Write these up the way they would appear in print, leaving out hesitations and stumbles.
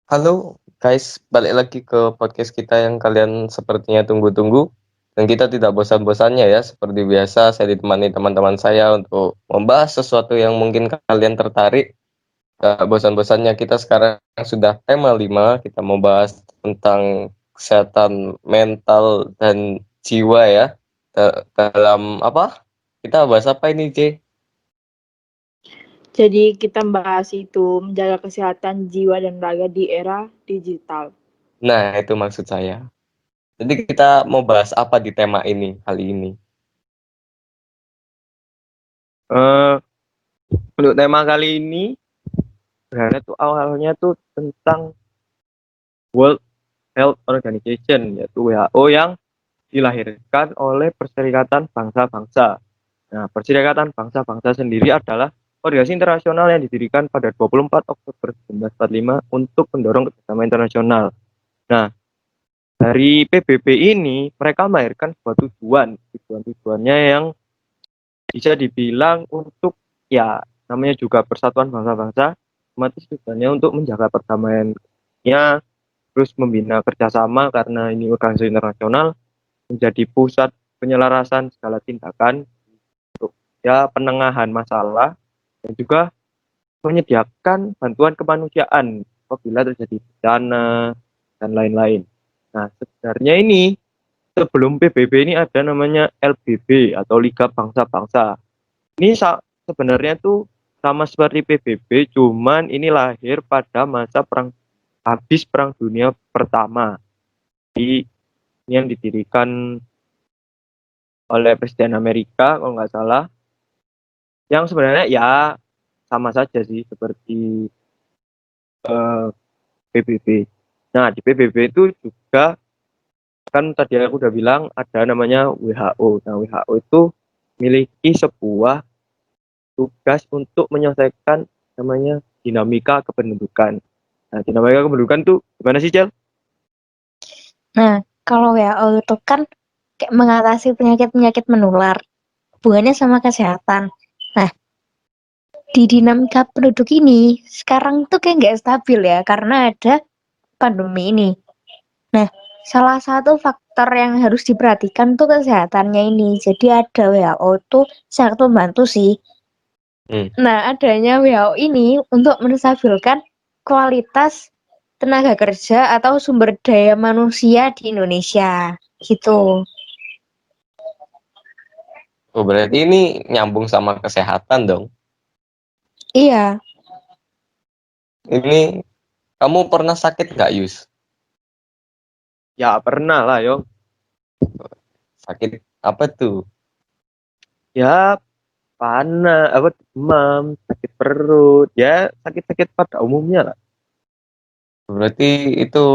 Halo guys, balik lagi ke podcast kita yang kalian sepertinya tunggu-tunggu. Dan kita tidak bosan-bosannya ya, seperti biasa saya ditemani teman-teman saya untuk membahas sesuatu yang mungkin kalian tertarik. Gak bosan-bosannya kita sekarang sudah tema 5, kita mau bahas tentang kesehatan mental dan jiwa ya. Dalam apa? Kita bahas apa ini, J? Jadi kita bahas itu menjaga kesehatan jiwa dan raga di era digital. Nah, itu maksud saya. Jadi kita mau bahas apa di tema ini kali ini? Eh, untuk tema kali ini sebenarnya tuh awalnya tuh tentang World Health Organization yaitu WHO yang dilahirkan oleh Perserikatan Bangsa-Bangsa. Nah, Perserikatan Bangsa-Bangsa sendiri adalah organisasi internasional yang didirikan pada 24 Oktober 1945 untuk mendorong kerjasama internasional. Nah, dari PBB ini mereka melahirkan sebuah tujuannya yang bisa dibilang untuk ya namanya juga persatuan bangsa-bangsa, otomatis tujuannya untuk menjaga perdamaiannya, terus membina kerjasama karena ini organisasi internasional, menjadi pusat penyelarasan segala tindakan untuk ya penengahan masalah dan juga menyediakan bantuan kemanusiaan apabila terjadi bencana dan lain-lain. Nah, sebenarnya ini sebelum PBB ini ada namanya LBB atau Liga Bangsa-Bangsa. Ini sebenarnya tuh sama seperti PBB, cuman ini lahir pada masa habis Perang Dunia Pertama. Ini yang didirikan oleh Presiden Amerika kalau nggak salah. Yang sebenarnya ya sama saja sih seperti PBB. Nah, di PBB itu juga kan tadi aku udah bilang ada namanya WHO. Nah, WHO itu memiliki sebuah tugas untuk menyelesaikan namanya dinamika kependudukan. Nah, dinamika kependudukan tuh gimana sih, Cel? Nah, kalau WHO itu kan kayak mengatasi penyakit-penyakit menular, hubungannya sama kesehatan. Nah, di dinamika penduduk ini, sekarang tuh kayak nggak stabil ya, karena ada pandemi ini. Nah, salah satu faktor yang harus diperhatikan tuh kesehatannya ini. Jadi ada WHO tuh sangat membantu sih. Nah, adanya WHO ini untuk menstabilkan kualitas tenaga kerja atau sumber daya manusia di Indonesia gitu. Oh, berarti ini nyambung sama kesehatan dong. Iya. Ini kamu pernah sakit nggak, Yus? Ya pernah lah, yo. Sakit apa tuh? Ya panas, apa demam, sakit perut, ya sakit-sakit pada umumnya lah. Berarti itu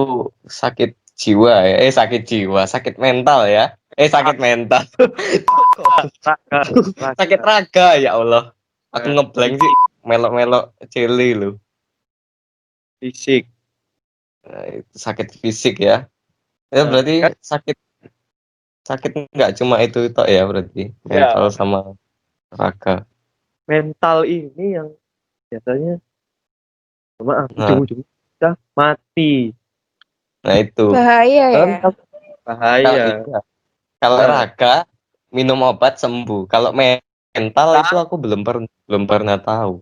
sakit jiwa ya? Sakit mental ya? Sakit mental. Sakit raga ya Allah. Aku ngeblank sih, melok-melok cili lu. Fisik. Nah, itu sakit fisik ya? Ya berarti sakit nggak cuma itu tok ya berarti mental sama raga. Mental ini yang biasanya ujung-ujungnya kita mati. Nah itu Bahaya ya. Bahaya. Kalau raga minum obat sembuh. Kalau mental itu aku belum pernah tahu.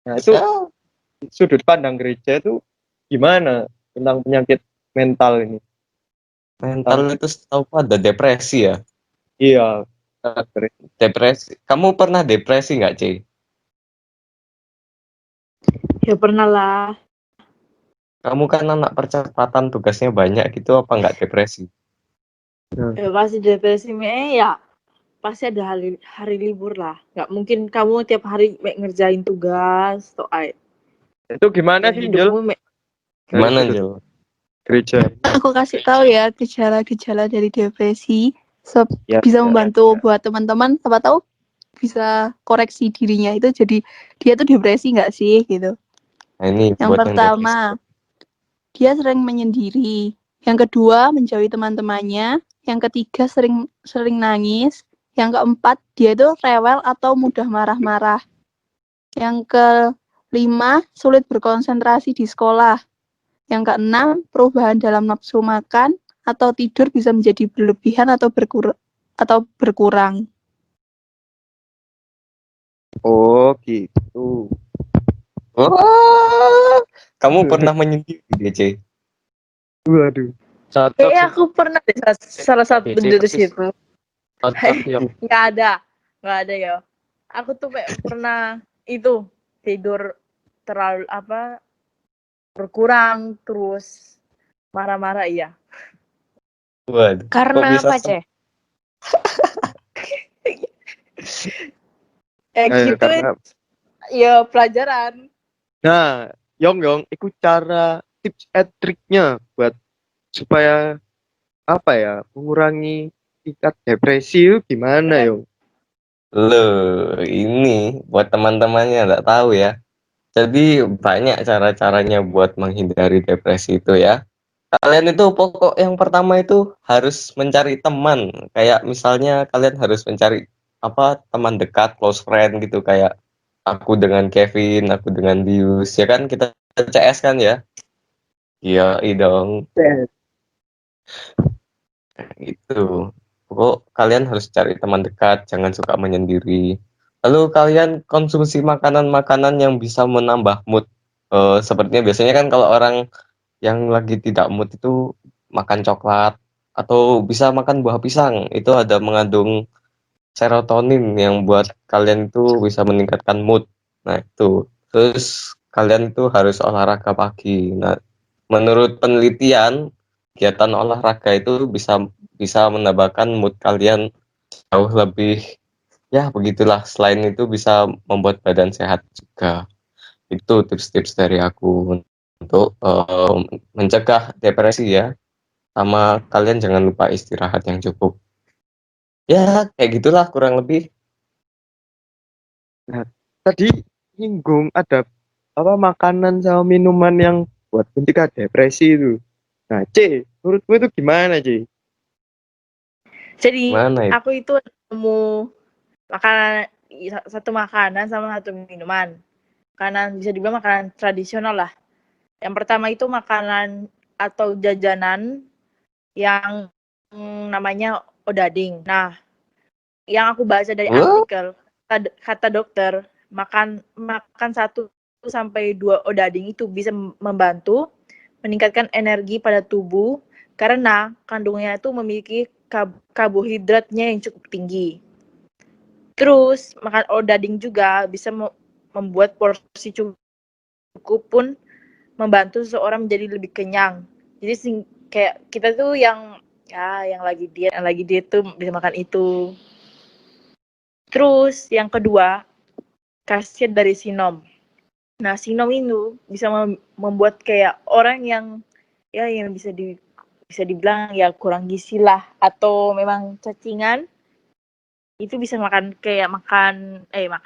Nah itu sudut pandang gereja itu gimana tentang penyakit mental ini? Mental itu setahu ada depresi ya? Iya. Depresi. Kamu pernah depresi nggak, Cey? Ya pernah lah. Kamu kan anak percepatan, tugasnya banyak gitu, apa nggak depresi? Ya pasti depresi, ya pasti ada hari libur lah. Nggak mungkin kamu tiap hari ngerjain tugas atau itu gimana sih, Jel? Gimana, Jel? Gereja. Aku kasih tahu ya gejala-gejala dari depresi. Bisa membantu buat teman-teman, siapa tahu bisa koreksi dirinya itu, jadi dia tuh depresi nggak sih gitu. Nah, ini yang pertama, dia sering menyendiri. Yang kedua, menjauhi teman-temannya. Yang ketiga, sering nangis. Yang keempat, dia itu rewel atau mudah marah-marah. Yang 5. Sulit berkonsentrasi di sekolah. Yang keenam, perubahan dalam nafsu makan atau tidur bisa menjadi berlebihan atau berkurang. Oh, gitu. Wah, kamu pernah menyendiri DC? Waduh. Cocok Kayaknya sih. aku pernah deh salah satu DC bentuk persis. situ. Cocok ya. Nggak ada ya. Aku tuh kayak pernah itu tidur terlalu berkurang terus marah-marah iya. Waduh, kok Karena bisa apa, Ceh? Gitu Karena ya pelajaran. nah, Yong, itu cara tips and triknya buat supaya apa ya mengurangi tingkat depresi itu gimana Yong? Loh, ini buat teman-temannya nggak tahu ya. Jadi banyak cara-caranya buat menghindari depresi itu ya. Kalian itu pokok yang pertama itu harus mencari teman. Kayak misalnya kalian harus mencari teman dekat, close friend gitu kayak aku dengan Kevin, aku dengan Dius, ya kan kita CS kan ya? Iya, dong. Itu. Pokok kalian harus cari teman dekat, jangan suka menyendiri. Lalu kalian konsumsi makanan-makanan yang bisa menambah mood. Sepertinya biasanya kan kalau orang yang lagi tidak mood itu makan coklat atau bisa makan buah pisang. Itu ada mengandung serotonin yang buat kalian itu bisa meningkatkan mood. Nah, itu. Terus kalian itu harus olahraga pagi. Nah, menurut penelitian, kegiatan olahraga itu bisa bisa menambahkan mood kalian jauh lebih, ya begitulah. Selain itu bisa membuat badan sehat juga. Itu tips-tips dari aku untuk mencegah depresi ya. Sama kalian jangan lupa istirahat yang cukup. Ya, kayak gitulah kurang lebih. Nah, tadi nyinggung ada apa makanan sama minuman yang buat mencegah depresi itu. Nah, menurutmu itu gimana, C? Jadi Mana itu? aku itu nemu satu makanan sama satu minuman. Makanan bisa dibilang makanan tradisional lah. Yang pertama itu makanan atau jajanan yang namanya odading. Nah, yang aku baca dari Wah, artikel kata dokter makan 1 sampai 2 odading itu bisa membantu meningkatkan energi pada tubuh karena kandungannya itu memiliki karbohidratnya yang cukup tinggi. Terus makan odading juga bisa membuat porsi cukup pun membantu seseorang menjadi lebih kenyang. Jadi kayak kita tuh yang lagi diet tuh bisa makan itu. Terus yang kedua, khasiat dari sinom. Nah, sinom itu bisa membuat kayak orang yang yang bisa dibilang ya kurang gizi lah atau memang cacingan itu bisa makan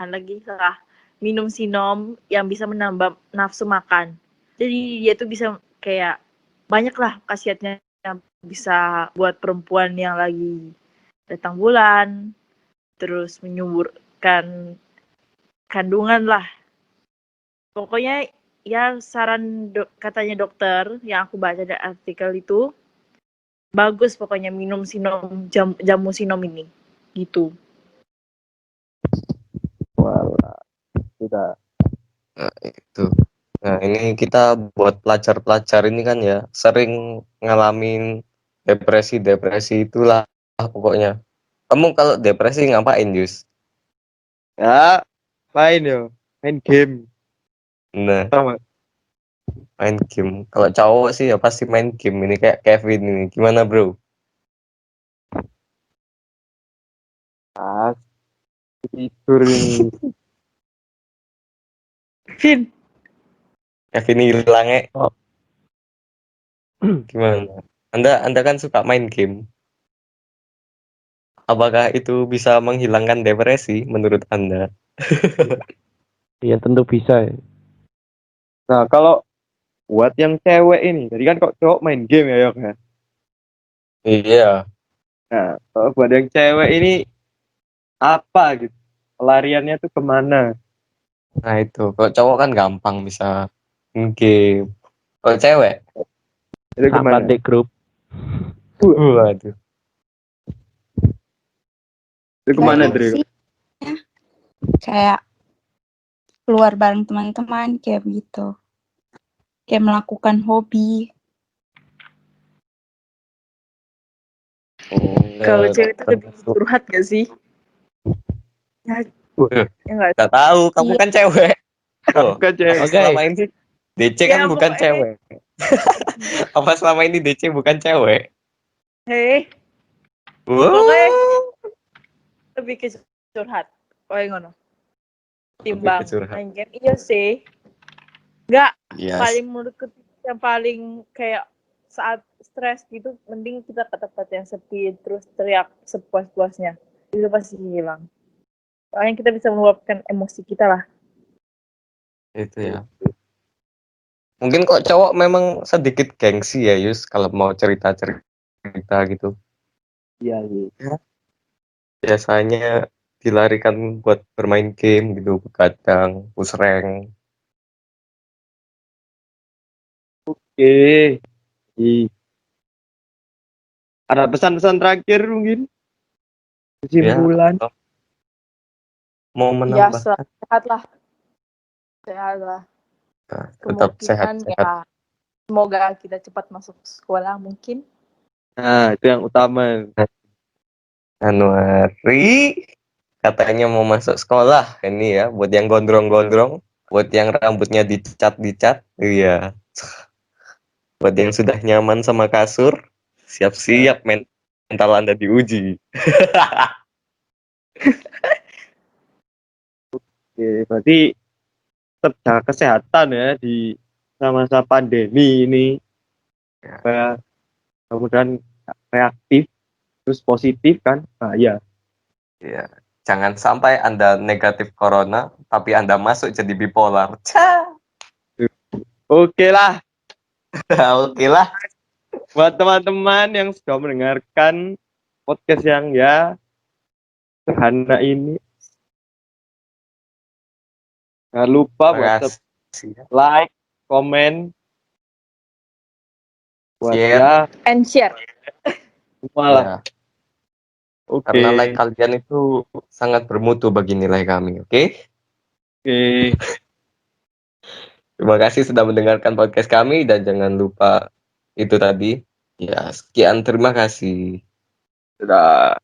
lagi lah minum sinom yang bisa menambah nafsu makan. Jadi dia tuh bisa kayak banyak lah khasiatnya yang bisa buat perempuan yang lagi datang bulan, terus menyuburkan kandungan lah. Pokoknya ya katanya dokter yang aku baca dari artikel itu bagus pokoknya minum jamu sinom ini gitu. Walah, sudah. nah, itu. Nah, ini kita buat pelajar-pelajar ini kan ya sering ngalamin depresi itulah pokoknya. Kamu kalau depresi ngapain, Jus? Ya, main yo, main game. Nah, Sama. main game. Kalau cowok sih ya pasti main game ini kayak Kevin ini. Gimana, Bro? Ah, tidur ini. Vin, Kevin hilangnya Oh. gimana? Anda kan suka main game. Apakah itu bisa menghilangkan depresi menurut Anda? Iya tentu bisa ya. Nah, kalau buat yang cewek ini, jadi kan kok cowok main game ya, Yok ya. Iya. Nah, kalau buat yang cewek ini apa gitu? Pelariannya tuh kemana? Nah itu, kalau cowok kan gampang bisa game. Kalau cewek, Itu Rapat gimana? di grup. waduh. Itu kemana, Saya Dre? sih ya, kayak keluar bareng teman-teman kayak begitu. Kayak melakukan hobi. Kalau cewek itu lebih Termasuk. curhat gak sih? Ya, Waduh, ya nggak? nggak tahu, kamu Iya. kan cewek. Oh, Bukan cewek. apa selama ini DC Ya, kan bukan pokoknya- cewek. Apa selama ini DC bukan cewek? Hei, Wow. pokoknya lebih ke curhat. Oh, yang ngono. Timbang Lebih ke curhat. main game. Iya sih. Nggak, Yes. paling menurutku yang paling kayak saat stres gitu, mending kita ke tempat yang sepi terus teriak sepuas-puasnya. Itu pasti hilang. Soalnya kita bisa meluapkan emosi kita lah. Itu ya. Mungkin kok cowok memang sedikit gengsi ya, Yus, kalau mau cerita-cerita gitu. Iya, iya. Biasanya dilarikan buat bermain game gitu, begadang, push rank. Oke. Ada pesan-pesan terakhir mungkin? Kesimpulan. Ya, mau Ya, menambahkan, sehat lah. Sehat lah. nah, tetap Kemungkinan sehat-sehat. ya, semoga kita cepat masuk sekolah mungkin. Nah, itu yang utama. Januari katanya mau masuk sekolah ini ya, buat yang gondrong-gondrong, buat yang rambutnya dicat-dicat, iya. Buat yang sudah nyaman sama kasur, siap-siap mental Anda diuji. Oke, berarti tetap jaga kesehatan ya di masa pandemi ini. Ya. Supaya kemudian reaktif, terus positif kan? Nah, ya. Ya, jangan sampai Anda negatif corona, tapi Anda masuk jadi bipolar. Oke lah, Oke lah. buat teman-teman yang sudah mendengarkan podcast yang ya sederhana ini, jangan lupa buat Makasih. like, komen, buat Share. ya And share. semua lah. Ya, Oke, karena like kalian itu sangat bermutu bagi nilai kami, oke? oke. Terima kasih sudah mendengarkan podcast kami dan jangan lupa itu tadi. Ya, sekian terima kasih. Sudah.